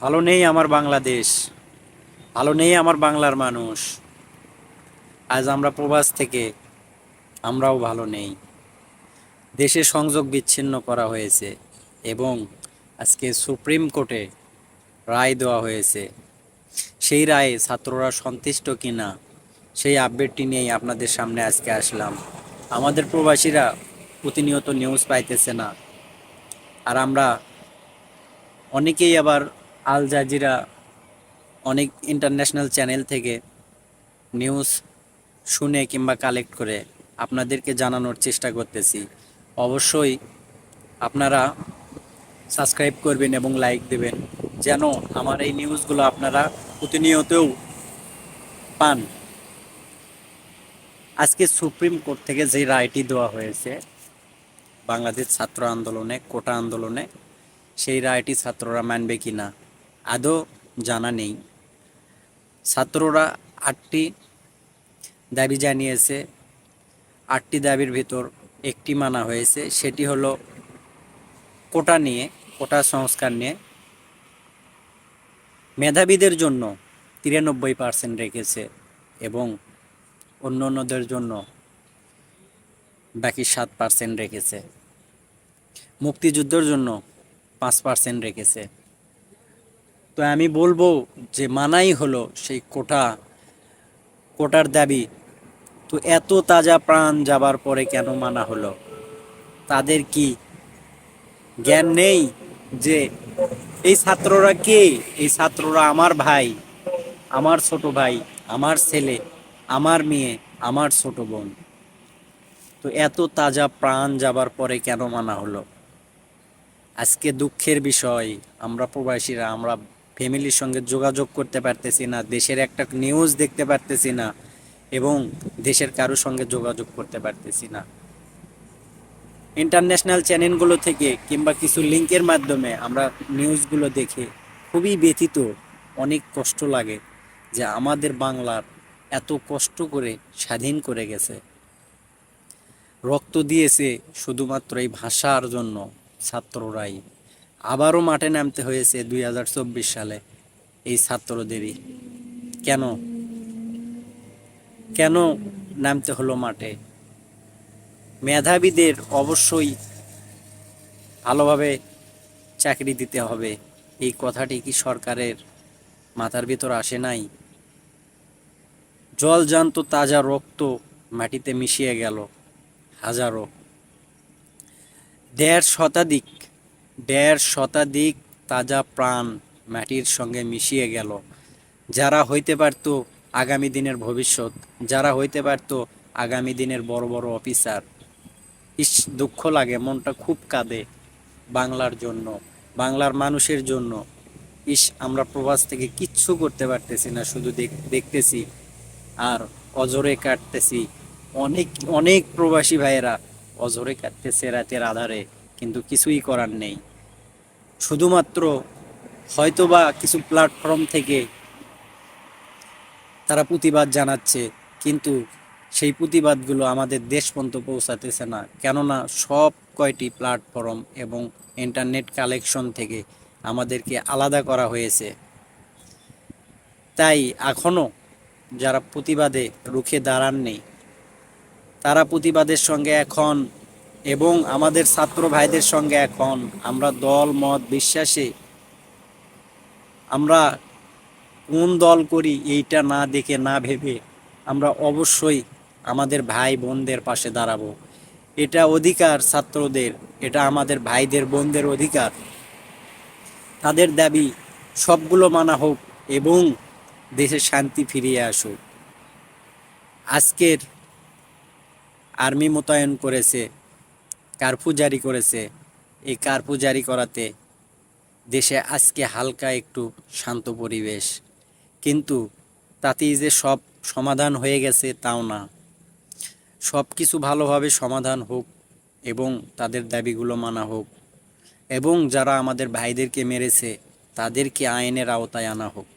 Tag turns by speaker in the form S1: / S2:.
S1: ভালো নেই আমার বাংলাদেশ, ভালো নেই আমার বাংলার মানুষ। আজ আমরা প্রবাস থেকে আমরাও ভালো নেই। দেশে সংযোগ বিচ্ছিন্ন করা হয়েছে এবং আজকে সুপ্রিম কোর্টে রায় দেওয়া হয়েছে। সেই রায়ে ছাত্ররা সন্তুষ্ট কিনা সেই আপডেটটি নিয়েই আপনাদের সামনে আজকে আসলাম। আমাদের প্রবাসীরা প্রতিনিয়ত নিউজ পাইতেছে না, আর আমরা অনেকেই আবার আল জাজিরা, অনেক ইন্টারন্যাশনাল চ্যানেল থেকে নিউজ শুনে কিংবা কালেক্ট করে আপনাদেরকে জানানোর চেষ্টা করতেছি। অবশ্যই আপনারা সাবস্ক্রাইব করবেন এবং লাইক দেবেন, যেন আমার এই নিউজগুলো আপনারা প্রতিনিয়তও পান। আজকে সুপ্রিম কোর্ট থেকে যে রায়টি দেওয়া হয়েছে বাংলাদেশ ছাত্র আন্দোলনে, কোটা আন্দোলনে, সেই রায়টি ছাত্ররা মানবে কি না আদৌ জানা নেই। ছাত্ররা 8টি দাবি জানিয়েছে। 8টি দাবির ভিতর একটি মানা হয়েছে, সেটি হলো কোটা নিয়ে, কোটা সংস্কার নিয়ে মেধাবীদের জন্য 93% রেখেছে এবং অন্য অন্যদের জন্য বাকি 7% রেখেছে। মুক্তিযুদ্ধের জন্য 5% রেখেছে। তো আমি বলবো যে মানাই হলো সেই কোটার দাবি। তো এত তাজা প্রাণ যাবার পরে কেন মানা হলো? তাদের কি জ্ঞান নেই যে এই ছাত্ররা কে? এই ছাত্ররা আমার ভাই, আমার ছোট ভাই, আমার ছেলে, আমার মেয়ে, আমার ছোট বোন। তো এত তাজা প্রাণ যাবার পরে কেন মানা হলো? আজকে দুঃখের বিষয়, আমরা প্রবাসীরা আমরা ফ্যামিলির সঙ্গে যোগাযোগ করতে পারতেছি না, দেশের একটা নিউজ দেখতে পারতেছি না এবং দেশের কারোর সঙ্গে যোগাযোগ করতে পারতেছি না। ইন্টারন্যাশনাল চ্যানেলগুলো থেকে কিংবা কিছু লিঙ্কের মাধ্যমে আমরা নিউজগুলো দেখে খুবই ব্যথিত। অনেক কষ্ট লাগে যে আমাদের বাংলার এত কষ্ট করে স্বাধীন করে গেছে, রক্ত দিয়েছে শুধুমাত্র এই ভাষার জন্য ছাত্ররাই। আবারও মাঠে নামতে হয়েছে 2024 সালে এই ছাত্রদেরই। কেন কেন নামতে হলো মাঠে? মেধাবীদের অবশ্যই ভালোভাবে চাকরি দিতে হবে, এই কথাটি কি সরকারের মাথার ভিতর আসে নাই? জলজান্ত তাজা রক্ত মাটিতে মিশিয়ে গেল, হাজারো, দেড় শতাধিক দেড় শতাধিক তাজা প্রাণ মাটির সঙ্গে মিশিয়ে গেল। যারা হইতে পারত আগামী দিনের ভবিষ্যৎ, যারা হইতে পারত আগামী দিনের বড় বড় অফিসার। ইস, দুঃখ লাগে, মনটা খুব কাঁদে বাংলার জন্য, বাংলার মানুষের জন্য। ইস, আমরা প্রবাস থেকে কিচ্ছু করতে পারতেছি না, শুধু দেখতেছি আর অজরে কাটতেছি। অনেক অনেক প্রবাসী ভাইয়েরা অজরে কাটতেছে রাতের আধারে, কিন্তু কিছুই করার নেই। শুধুমাত্র হয়তোবা কিছু প্ল্যাটফর্ম থেকে তারা প্রতিবাদ জানাচ্ছে, কিন্তু সেই প্রতিবাদগুলো আমাদের দেশ পর্যন্ত পৌঁছাতেছে না, কেননা সব কয়টি প্ল্যাটফর্ম এবং ইন্টারনেট কালেকশন থেকে আমাদেরকে আলাদা করা হয়েছে। তাই এখনও যারা প্রতিবাদে রুখে দাঁড়াননি, তারা প্রতিবাদের সঙ্গে এখন এবং আমাদের ছাত্র ভাইদের সঙ্গে এখন আমরা দল মত বিশ্বাসে আমরা কোন দল করি এইটা না দেখে না ভেবে আমরা অবশ্যই আমাদের ভাই বোনদের পাশে দাঁড়াবো। এটা অধিকার ছাত্রদের, এটা আমাদের ভাইদের বোনদের অধিকার। তাদের দাবি সবগুলো মানা হোক এবং দেশে শান্তি ফিরিয়ে আসুক। আজকের আর্মি মোতায়েন করেছে, কারফিউ জারি করেছে। এই কারফিউ জারি করাতে দেশে আজকে হালকা একটু শান্ত পরিবেশ, কিন্তু তাতেই যে সব সমাধান হয়ে গেছে তাও না। সব কিছু ভালোভাবে সমাধান হোক এবং তাদের দাবিগুলো মানা হোক এবং যারা আমাদের ভাইদেরকে মেরেছে তাদেরকে আইনের আওতায় আনা হোক।